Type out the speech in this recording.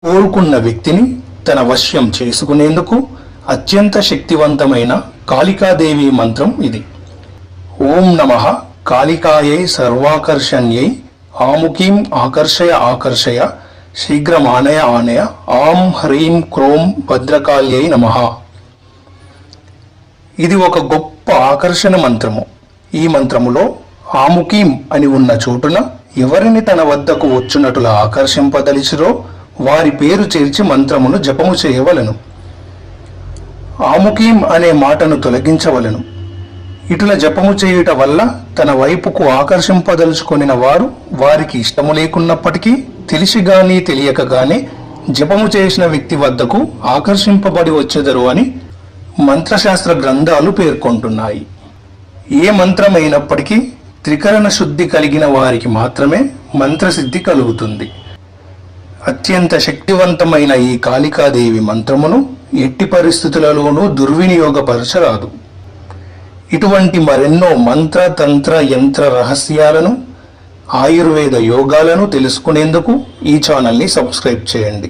కోరుకున్న వ్యక్తిని తన వశ్యం చేసుకునేందుకు అత్యంత శక్తివంతమైన కాళికాదేవి మంత్రం ఇది. ఓం నమః కాళికాయై సర్వాకర్షణ్యై ఆముఖీం ఆకర్షయ ఆకర్షయ శీఘ్రమానయ ఆనయ ఆం హ్రీం క్రోం భద్రకాళ్యై నమః. ఇది ఒక గొప్ప ఆకర్షణ మంత్రము. ఈ మంత్రములో ఆముఖీం అని ఉన్న చోటున ఎవరిని తన వద్దకు వచ్చునటులా ఆకర్షింపదలిచిరో వారి పేరు చేర్చి మంత్రమును జపము చేయవలను. ఆముఖీం అనే మాటను తొలగించవలను. ఇటుల జపము చేయుట వల్ల తన వైపుకు ఆకర్షింపదలుచుకొనిన వారు వారికి ఇష్టము లేకున్నప్పటికీ తెలిసి గాని తెలియక గాని జపము చేసిన వ్యక్తి వద్దకు ఆకర్షింపబడి వచ్చెదరు అని మంత్రశాస్త్ర గ్రంథాలు పేర్కొంటున్నాయి. ఏ మంత్రమైనప్పటికీ త్రికరణ శుద్ధి కలిగిన వారికి మాత్రమే మంత్రసిద్ధి కలుగుతుంది. అత్యంత శక్తివంతమైన ఈ కాళికాదేవి మంత్రమును ఎట్టి పరిస్థితులలోనూ దుర్వినియోగపరచరాదు. ఇటువంటి మరెన్నో మంత్ర తంత్ర యంత్ర రహస్యాలను, ఆయుర్వేద యోగాలను తెలుసుకునేందుకు ఈ ఛానల్ని సబ్స్క్రైబ్ చేయండి.